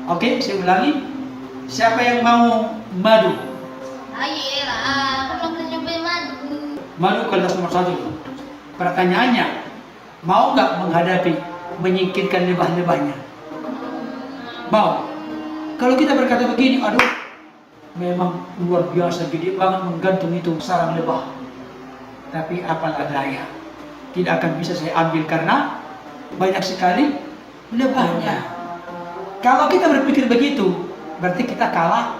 Oke, saya ulangi. Siapa yang mau madu? Ayolah, aku belum nyobain madu. Madu kelas nomor 1. Pertanyaannya, mau nggak menghadapi, menyingkirkan lebah-lebahnya? Mau? Kalau kita berkata begini, aduh, memang luar biasa gede banget menggantung itu sarang lebah. Tapi apalah daya, tidak akan bisa saya ambil karena banyak sekali lebahnya. Kalau kita berpikir begitu, berarti kita kalah,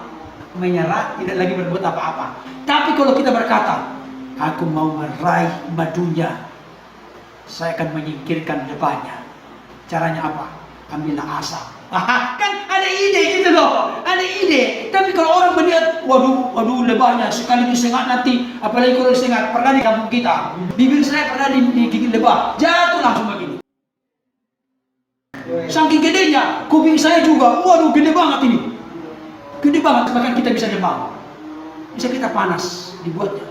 menyerah, tidak lagi berbuat apa-apa. Tapi kalau kita berkata, aku mau meraih madunya, saya akan menyingkirkan lebahnya. Caranya apa? Ambillah asap. Kan ada ide gitu loh, ada ide. Tapi kalau orang melihat, waduh lebahnya sekali disengat nanti, apalagi kalau disengat, pernah di kampung kita, bibir saya pernah digigit lebah, jatuh langsung begini. Saking gedenya, kuping saya juga, waduh gede banget ini. Gede banget, bahkan kita bisa demam. Bisa kita panas dibuatnya.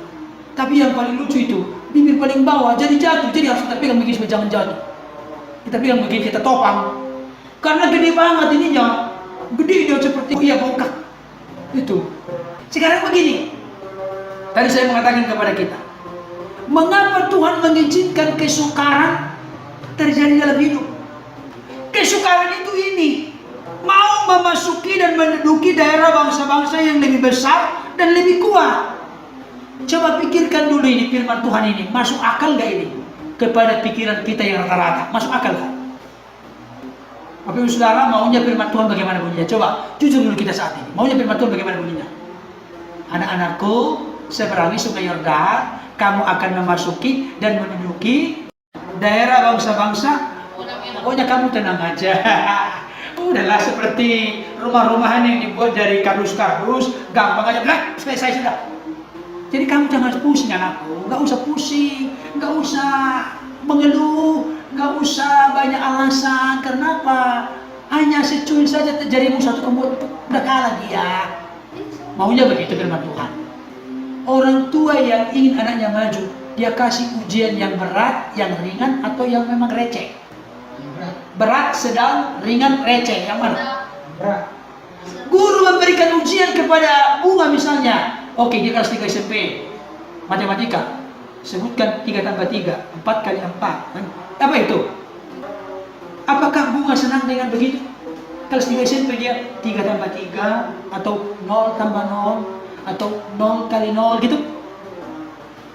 Tapi yang paling lucu itu, bibir paling bawah jadi jatuh, jadi harus kita pegang begini supaya jangan jatuh. Kita pegang begini, kita topang. Karena gede banget ininya. Gede dia seperti bongkak. Itu. Sekarang begini. Tadi saya mengatakan kepada kita, mengapa Tuhan mengizinkan kesukaran terjadi dalam hidup? Kesukaran itu ini, mau memasuki dan menduduki daerah bangsa-bangsa yang lebih besar dan lebih kuat. Coba pikirkan dulu ini firman Tuhan ini, masuk akal gak ini? Kepada pikiran kita yang rata-rata, masuk akal gak? Tapi saudara, maunya firman Tuhan bagaimana bunyinya? Coba, jujur dulu kita saat ini, maunya firman Tuhan bagaimana bunyinya? Anak-anakku, seberangi sungai Yordan, kamu akan memasuki dan menduduki daerah bangsa-bangsa. Pokoknya kamu tenang aja. Udahlah, seperti rumah-rumahan yang dibuat dari kardus-kardus, gampang aja, selesai sudah. Jadi kamu jangan pusing anakku, nggak usah pusing, nggak usah mengeluh, nggak usah banyak alasan. Kenapa? Hanya secuil saja jarimu satu kemut, udah kalah dia. Maunya begitu firman Tuhan. Orang tua yang ingin anaknya maju, dia kasih ujian yang berat, yang ringan, atau yang memang receh. Berat, sedang, ringan, receh, yang mana? Berat. Guru memberikan ujian kepada bunga misalnya. Oke, dia kelas 3 SMP, matematika. Sebutkan 3 tambah 3, 4 kali 4. Apa itu? Apakah bunga senang dengan begitu? Kelas 3 SMP dia 3 tambah 3, atau 0 tambah 0, atau 0 kali 0 gitu.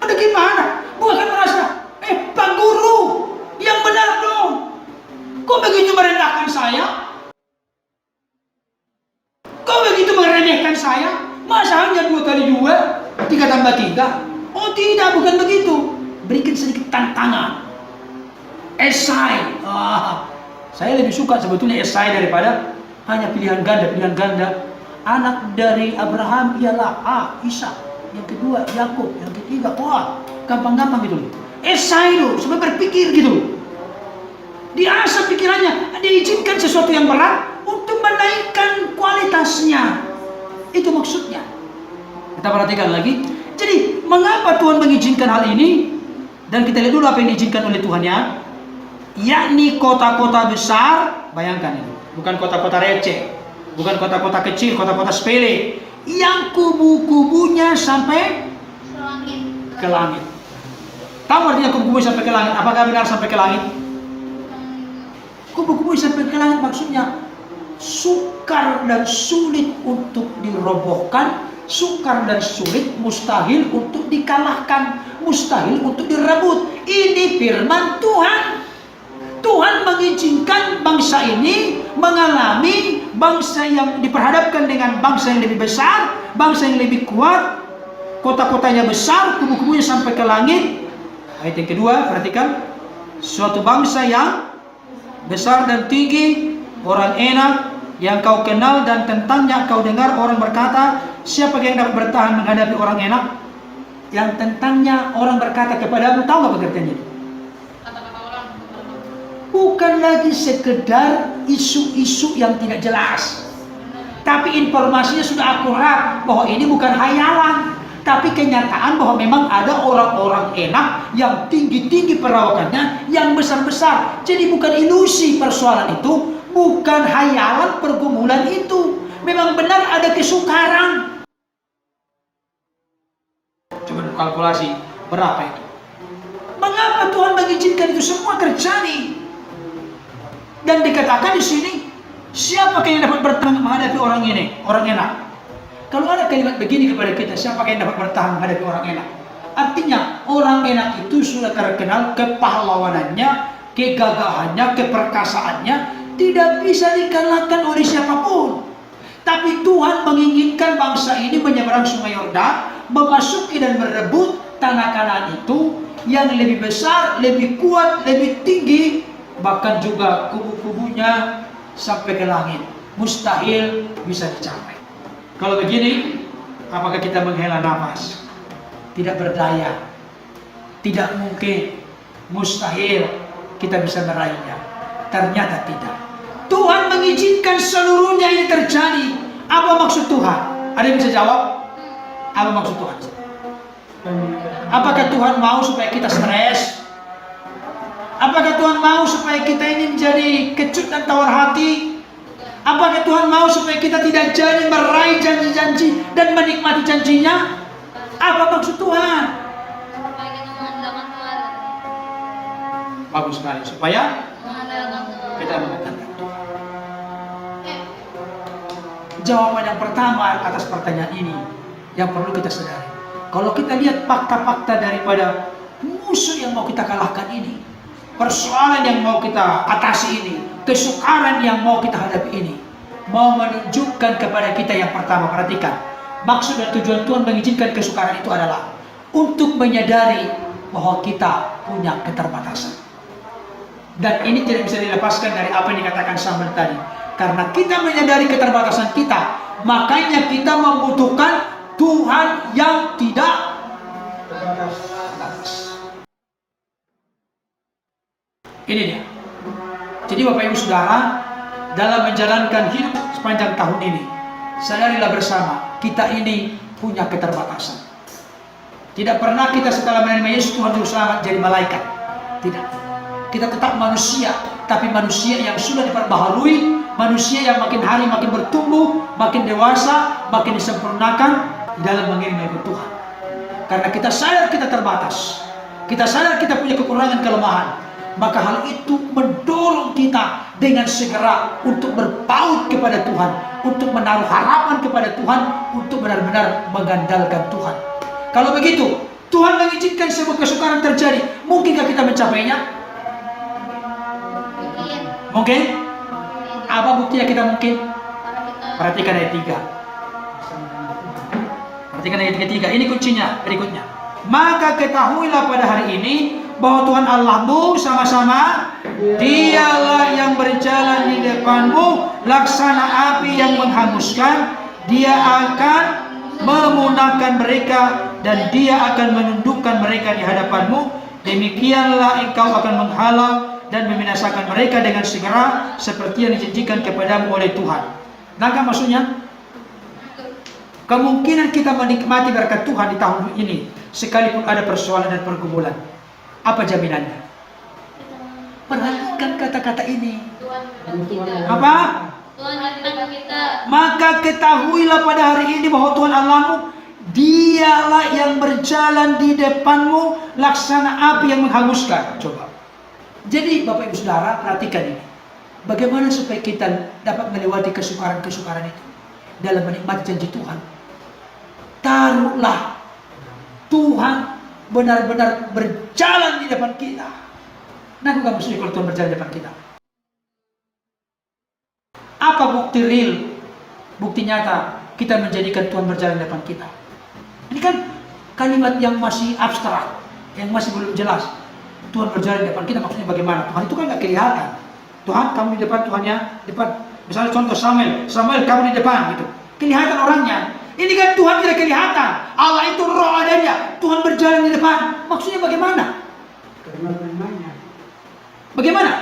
Ada gimana? Bunga kan merasa, Pak Guru, yang benar dong. Kok begitu merendahkan saya? Kok begitu meremehkan saya? Masa hanya 2 kali 2, 3 tambah 3? Oh tidak, bukan begitu. Berikan sedikit tantangan. Esai. Saya lebih suka sebetulnya esai daripada hanya pilihan ganda. Anak dari Abraham ialah Ishak. Yang kedua Yakub. Yang ketiga, gampang-gampang gitu. Esai loh, supaya berpikir gitu. Diasah pikirannya, diizinkan sesuatu yang berat untuk menaikkan kualitasnya. Itu maksudnya. Kita perhatikan lagi. Jadi, mengapa Tuhan mengizinkan hal ini? Dan kita lihat dulu apa yang diizinkan oleh Tuhan ya. Yakni kota-kota besar, bayangkan ini. Bukan kota-kota receh, bukan kota-kota kecil, kota-kota sepele. Yang kubu-kubunya sampai ke langit. Tahu artinya kubu-kubunya sampai ke langit? Apakah benar sampai ke langit? Kubu-kubu sampai ke langit maksudnya sukar dan sulit untuk dirobohkan, sukar dan sulit, mustahil untuk dikalahkan, mustahil untuk direbut. Ini firman Tuhan. Tuhan mengizinkan bangsa ini mengalami bangsa yang diperhadapkan dengan bangsa yang lebih besar, bangsa yang lebih kuat, kota-kotanya besar, kubu-kubunya sampai ke langit. Ayat yang kedua, perhatikan, suatu bangsa yang besar dan tinggi, orang enak yang kau kenal dan tentangnya kau dengar orang berkata, siapa yang dapat bertahan menghadapi orang enak? Yang tentangnya orang berkata kepadamu, tahu nggak pengertiannya? Kata-kata orang. Bukan lagi sekedar isu-isu yang tidak jelas, tapi informasinya sudah akurat bahwa ini bukan hayalan, tapi kenyataan bahwa memang ada orang-orang enak yang tinggi-tinggi perawakannya, yang besar-besar. Jadi bukan ilusi persoalan itu, bukan hayalan pergumulan itu. Memang benar ada kesukaran. Coba kalkulasi berapa itu? Mengapa Tuhan mengizinkan itu semua terjadi? Dan dikatakan di sini, siapa yang dapat bertahan menghadapi orang ini, orang enak? Kalau ada kalimat begini kepada kita, siapa yang dapat bertahan menghadapi orang enak? Artinya orang enak itu sudah terkenal kepahlawanannya, kegagahannya, keperkasaannya tidak bisa dikalahkan oleh siapapun. Tapi Tuhan menginginkan bangsa ini menyeberang sungai Yordan, memasuki dan merebut tanah Kanaan itu yang lebih besar, lebih kuat, lebih tinggi, bahkan juga kubu-kubunya sampai ke langit. Mustahil bisa dicapai. Kalau begini, apakah kita menghela nafas? Tidak berdaya, tidak mungkin, mustahil kita bisa meraihnya. Ternyata tidak. Tuhan mengizinkan seluruhnya ini terjadi. Apa maksud Tuhan? Ada yang bisa jawab? Apa maksud Tuhan? Apakah Tuhan mau supaya kita stres? Apakah Tuhan mau supaya kita ini menjadi kecut dan tawar hati? Apakah Tuhan mau supaya kita tidak jadi meraih janji-janji dan menikmati janjinya? Apa maksud Tuhan? Supaya kita mengandalkan Tuhan. Bagus sekali, supaya Mengandalkan Tuhan. kita mengandalkan Tuhan. Jawaban yang pertama atas pertanyaan ini yang perlu kita sadari. Kalau kita lihat fakta-fakta daripada musuh yang mau kita kalahkan ini, persoalan yang mau kita atasi ini, kesukaran yang mau kita hadapi ini, mau menunjukkan kepada kita yang pertama, perhatikan. Maksud dan tujuan Tuhan mengizinkan kesukaran itu adalah untuk menyadari bahwa kita punya keterbatasan. Dan ini tidak bisa dilepaskan dari apa yang dikatakan Samuel tadi. Karena kita menyadari keterbatasan kita, makanya kita membutuhkan Tuhan yang tidak terbatas. Ini dia. Jadi Bapak Ibu Saudara, dalam menjalankan hidup sepanjang tahun ini, sadarilah bersama, kita ini punya keterbatasan. Tidak pernah kita setelah menerima Yesus Tuhan Juru Selamat jadi malaikat. Tidak. Kita tetap manusia, tapi manusia yang sudah diperbaharui, manusia yang makin hari makin bertumbuh, makin dewasa, makin disempurnakan dalam mengiringi Tuhan. Karena kita sadar kita terbatas, kita sadar kita punya kekurangan, kelemahan, maka hal itu mendorong kita dengan segera untuk berpaut kepada Tuhan, untuk menaruh harapan kepada Tuhan, untuk benar-benar mengandalkan Tuhan. Kalau begitu, Tuhan mengizinkan sebuah kesukaran terjadi, mungkinkah kita mencapainya? Mungkin? Apa buktinya kita mungkin? Perhatikan ayat 3. Perhatikan ayat 3. Ini kuncinya berikutnya. Maka ketahuilah pada hari ini bahwa Tuhan Allahmu sama-sama Dialah yang berjalan di depanmu laksana api yang menghanguskan. Dia akan memunahkan mereka dan Dia akan menundukkan mereka di hadapanmu. Demikianlah engkau akan menghalau dan membinasakan mereka dengan segera seperti yang dijanjikan kepadamu oleh Tuhan. Nah, maksudnya kemungkinan kita menikmati berkat Tuhan di tahun ini sekalipun ada persoalan dan pergumulan. Apa jaminannya? Perhatikan kata-kata ini. Apa? Tuhan menyertai kita. Maka ketahuilah pada hari ini bahwa Tuhan Allahmu Dialah yang berjalan di depanmu laksana api yang menghanguskan. Coba. Jadi Bapak Ibu Saudara, perhatikan ini. Bagaimana supaya kita dapat melewati kesukaran-kesukaran itu dalam menikmati janji Tuhan? Taruhlah Tuhan benar-benar berjalan di depan kita. Nah, bukan maksudnya kalau Tuhan berjalan di depan kita. Apa bukti real, bukti nyata kita menjadikan Tuhan berjalan di depan kita? Ini kan kalimat yang masih abstrak, yang masih belum jelas. Tuhan berjalan di depan kita maksudnya bagaimana? Tuhan itu kan nggak kelihatan. Tuhan kamu di depan, Tuhannya depan. Misalnya contoh Samuel kamu di depan gitu. Kelihatan orangnya. Ini kan Tuhan tidak kelihatan. Allah itu roh adanya. Tuhan berjalan di depan. Maksudnya bagaimana? Bagaimana?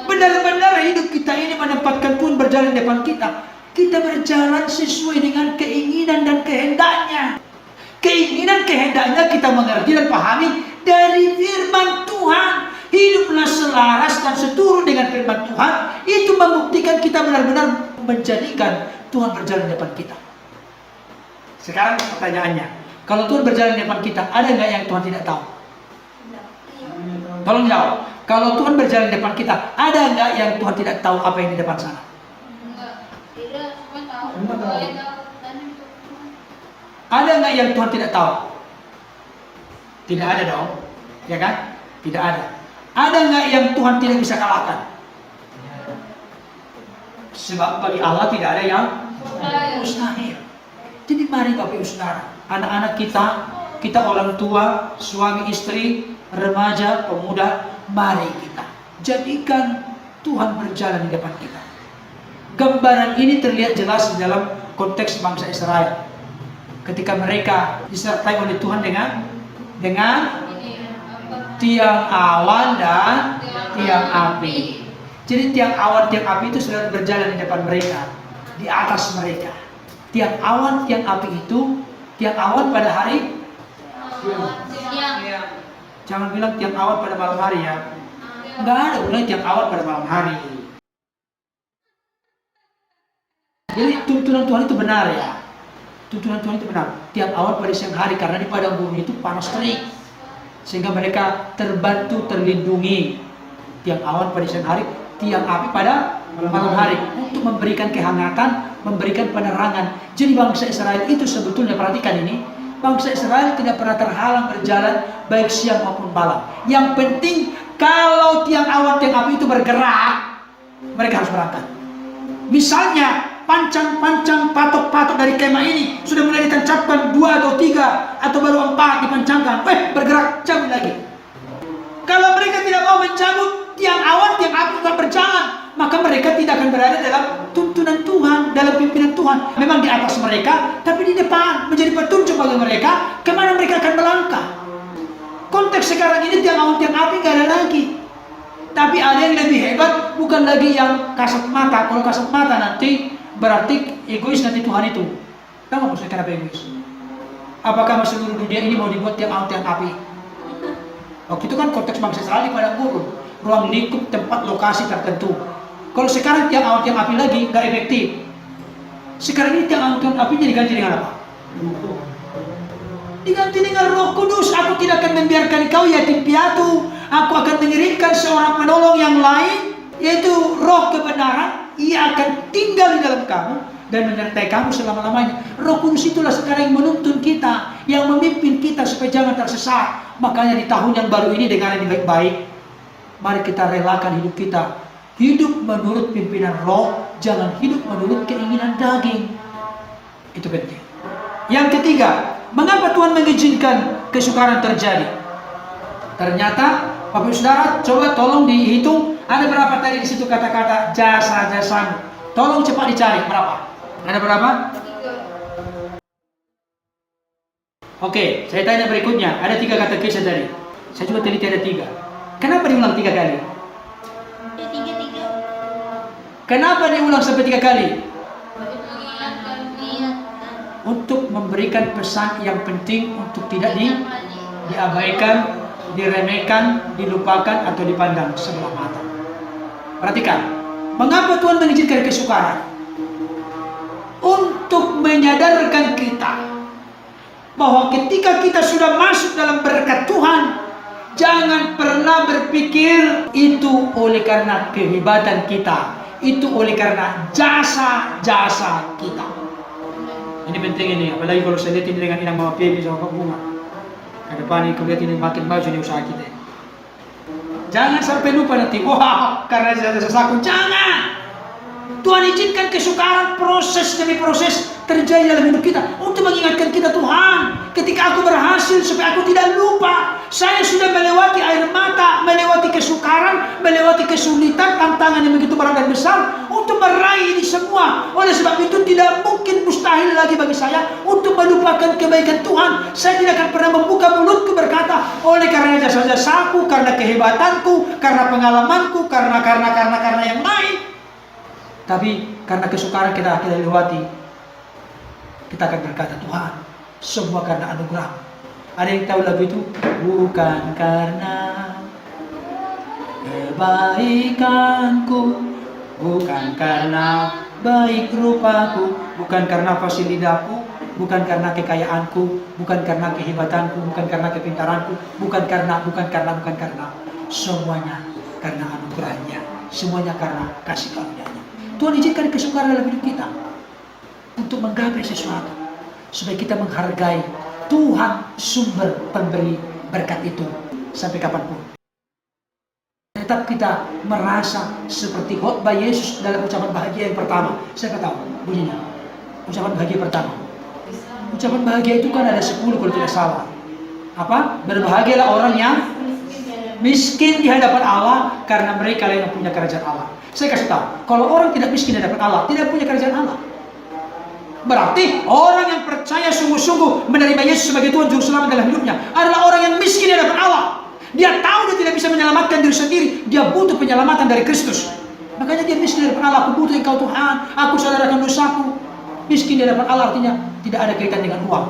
Benar-benar hidup kita ini menempatkan Tuhan berjalan di depan kita. Kita berjalan sesuai dengan keinginan dan kehendaknya. Keinginan kehendaknya kita mengerti dan pahami dari firman Tuhan. Hiduplah selaras dan seturut dengan firman Tuhan. Itu membuktikan kita benar-benar menjadikan Tuhan berjalan di depan kita. Sekarang pertanyaannya, kalau Tuhan berjalan di depan kita, ada nggak yang Tuhan tidak tahu? Tolong jawab. Kalau Tuhan berjalan di depan kita, ada nggak yang Tuhan tidak tahu apa yang di depan sana? Tidak, cuma tahu. Cuma tahu. Boleh tahu. Ada nggak yang Tuhan tidak tahu? Tidak ada dong, ya kan? Tidak ada. Ada nggak yang Tuhan tidak bisa kalahkan? Sebab bagi Allah tidak ada yang mustahil. Jadi mari Bapak Ibu Saudara, anak-anak kita orang tua, suami istri, remaja, pemuda, mari kita jadikan Tuhan berjalan di depan kita. Gambaran ini terlihat jelas di dalam konteks bangsa Israel. Ketika mereka disertai oleh Tuhan dengan tiang awan dan tiang api. Jadi tiang awan, tiang api itu selalu berjalan di depan mereka, di atas mereka. Tiang awan, tiang api itu, tiang awan pada hari, jangan bilang tiang awan pada malam hari ya. Enggak ada bilang tiang awan pada malam hari. Jadi tuntunan Tuhan itu benar ya. Tuntunan Tuhan itu benar. Tiang awan pada siang hari karena di padang gurun itu panas terik, sehingga mereka terbantu, terlindungi. Tiang awan pada siang hari, tiang api pada malam hari untuk memberikan kehangatan, memberikan penerangan. Jadi bangsa Israel itu sebetulnya, perhatikan ini, bangsa Israel tidak pernah terhalang berjalan baik siang maupun malam. Yang penting kalau tiang awan, tiang api itu bergerak, mereka harus berangkat. Misalnya pancang-pancang, patok-patok dari kemah ini sudah mulai ditancapkan 2 atau 3 atau baru 4 dipancangkan, bergerak, cabut lagi. Kalau mereka tidak mau mencabut, tiang awan, tiang api tetap berjalan, maka mereka tidak akan berada dalam tuntunan Tuhan, dalam pimpinan Tuhan. Memang di atas mereka, tapi di depan menjadi petunjuk bagi mereka kemana mereka akan melangkah. Konteks sekarang ini tiang awan, tiang api gak ada lagi. Tapi ada yang lebih hebat, bukan lagi yang kasat mata. Kalau kasat mata nanti berarti egois nanti Tuhan itu. Tahu maksudnya kenapa egois? Apakah seluruh dunia ini mau dibuat tiang awan, tiang api? Waktu itu kan konteks bangsa Israel di padang gurun, ruang lingkup, tempat, lokasi tertentu. Kalau sekarang tiang awan, tiang api lagi nggak efektif. Sekarang ini tiang awan, tiang api diganti dengan apa? Diganti dengan Roh Kudus. Aku tidak akan membiarkan kau yatim piatu. Aku akan mengirimkan seorang penolong yang lain, yaitu Roh kebenaran. Ia akan tinggal di dalam kamu dan menyertai kamu selama-lamanya. Roh Kudus itulah sekarang yang menuntun kita, yang memimpin kita supaya jangan tersesat. Makanya di tahun yang baru ini, dengan yang baik-baik, mari kita relakan hidup kita. Hidup menurut pimpinan Roh, jangan hidup menurut keinginan daging. Itu penting. Yang ketiga, mengapa Tuhan mengizinkan kesukaran terjadi? Ternyata, Bapak Ibu Saudara, coba tolong dihitung, ada berapa tadi di situ kata-kata jasa-jasamu. Tolong cepat dicari, berapa? Ada berapa? 3. Oke, saya tanya berikutnya. Ada 3 kata kisah tadi. Saya coba teliti ada 3. Kenapa diulang 3 kali? 3. Kenapa diulang sampai 3 kali? Mengingatkan. Untuk memberikan pesan yang penting untuk tidak diabaikan, diremehkan, dilupakan atau dipandang sebelah mata. Perhatikan, mengapa Tuhan mengizinkan kesukaran? Untuk menyadarkan kita bahwa ketika kita sudah masuk dalam berkat Tuhan, jangan pernah berpikir itu oleh karena kehebatan kita, itu oleh karena jasa-jasa kita. Ini penting ini, apalagi kalau saya lihat ini dengan Inang Mama Pebi sama Pak Bunga. Ke depan ini kulihat ini makin maju nih usaha kita. Jangan sampai lupa nanti, wah karena jasa-jasaku, jangan. Tuhan izinkan kesukaran, proses demi proses terjadi dalam hidup kita untuk mengingatkan kita, Tuhan, ketika aku berhasil supaya aku tidak lupa, saya sudah melewati air mata, melewati kesukaran, melewati kesulitan, tantangan yang begitu berat dan besar untuk meraih ini semua. Oleh sebab itu tidak mungkin, mustahil lagi bagi saya untuk melupakan kebaikan Tuhan. Saya tidak akan pernah membuka mulutku berkata, oleh karena jasa-jasaku, karena kehebatanku, karena pengalamanku, karena yang lain. Tapi karena kesukaran kita lewati, kita akan berkata, Tuhan, semua karena anugerah. Ada yang tahu lagu itu? Bukan karena kebaikanku, bukan karena baik rupaku, bukan karena fasilitasku, bukan karena kekayaanku, bukan karena kehebatanku, bukan karena kepintaranku, bukan karena. Semuanya karena anugerahnya, semuanya karena kasih karunia-Nya. Tuhan izinkan kesukaran dalam hidup kita untuk menggapai sesuatu, supaya kita menghargai Tuhan sumber pemberi berkat itu sampai kapanpun. Tetap kita merasa seperti khotbah Yesus dalam ucapan bahagia yang pertama. Saya tahu bunyinya. Ucapan bahagia pertama. Ucapan bahagia itu kan ada 10 kalau tidak salah. Apa? Berbahagialah orang yang miskin di hadapan Allah, karena mereka yang punya kerajaan Allah. Saya kasih tahu, kalau orang tidak miskin di hadapan Allah, tidak punya kerajaan Allah. Berarti orang yang percaya sungguh-sungguh menerima Yesus sebagai Tuhan Juru Selamat dalam hidupnya adalah orang yang miskin di hadapan Allah. Dia tahu dia tidak bisa menyelamatkan diri sendiri, dia butuh penyelamatan dari Kristus. Makanya dia miskin di hadapan Allah. Aku butuh Engkau Tuhan, aku sadarkan dosaku. Miskin di hadapan Allah artinya tidak ada kaitan dengan uang,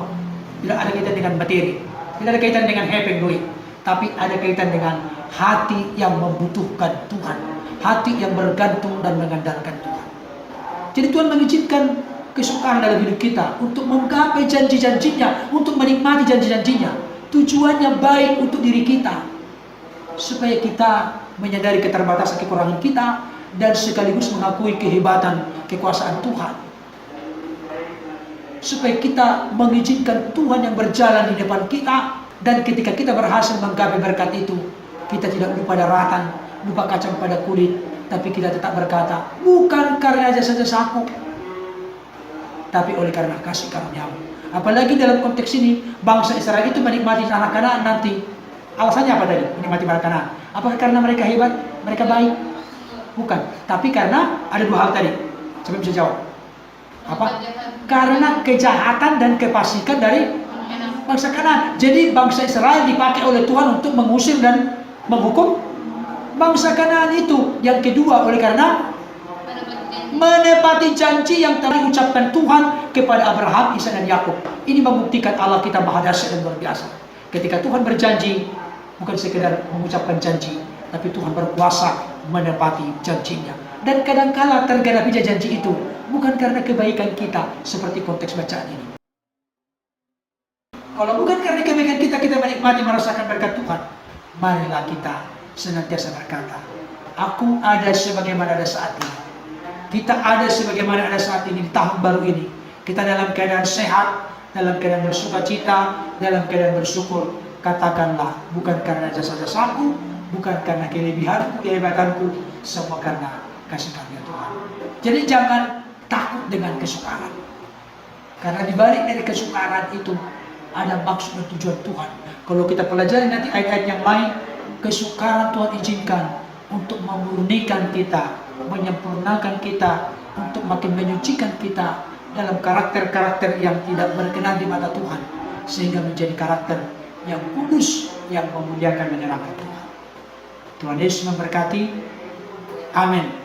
tidak ada kaitan dengan materi, tidak ada kaitan dengan hepeng duit, tapi ada kaitan dengan hati yang membutuhkan Tuhan, hati yang bergantung dan mengandalkan Tuhan. Jadi Tuhan mengizinkan kesukaran dalam hidup kita untuk menggapai janji-janjinya, untuk menikmati janji-janjinya. Tujuannya baik untuk diri kita, supaya kita menyadari keterbatasan kekurangan kita dan sekaligus mengakui kehebatan kekuasaan Tuhan. Supaya kita mengizinkan Tuhan yang berjalan di depan kita, dan ketika kita berhasil menggapai berkat itu, kita tidak lupa daratan, lupa kacang pada kulit, tapi kita tetap berkata, bukan karena jasa-jasaku, tapi oleh karena kasih karunia-Mu. Apalagi dalam konteks ini, bangsa Israel itu menikmati tanah Kanaan nanti. Alasannya apa tadi? Menikmati tanah Kanaan. Apakah karena mereka hebat? Mereka baik? Bukan. Tapi karena ada 2 hal tadi. Siapa bisa jawab? Apa? Karena kejahatan dan kefasikan dari bangsa Kanaan. Jadi bangsa Israel dipakai oleh Tuhan untuk mengusir dan menghukum bangsa Kanaan itu. Yang kedua, oleh karena menepati janji yang telah diucapkan Tuhan kepada Abraham, Ishak dan Yakub. Ini membuktikan Allah kita maha dahsyat dan luar biasa. Ketika Tuhan berjanji, bukan sekedar mengucapkan janji, tapi Tuhan berkuasa menepati janjinya. Dan kadangkala tergenapi janji itu bukan karena kebaikan kita, seperti konteks bacaan ini. Kalau bukan karena kebaikan kita, kita menikmati merasakan berkat Tuhan, marilah kita senantiasa berkata, aku ada sebagaimana ada saat ini. Kita ada sebagaimana ada saat ini di tahun baru ini. Kita dalam keadaan sehat, dalam keadaan bersukacita, dalam keadaan bersyukur. Katakanlah, bukan karena jasa-jasaku, bukan karena kelebihanku, kehebatanku, semua karena kasih karunia Tuhan. Jadi jangan takut dengan kesukaran. Karena dibalik dari kesukaran itu ada maksud dan tujuan Tuhan. Kalau kita pelajari nanti ayat-ayat yang lain, kesukaran Tuhan izinkan untuk memurnikan kita, menyempurnakan kita, untuk makin menyucikan kita dalam karakter-karakter yang tidak berkenan di mata Tuhan, sehingga menjadi karakter yang kudus, yang memuliakan menyenangkan Tuhan. Tuhan Yesus memberkati. Amin.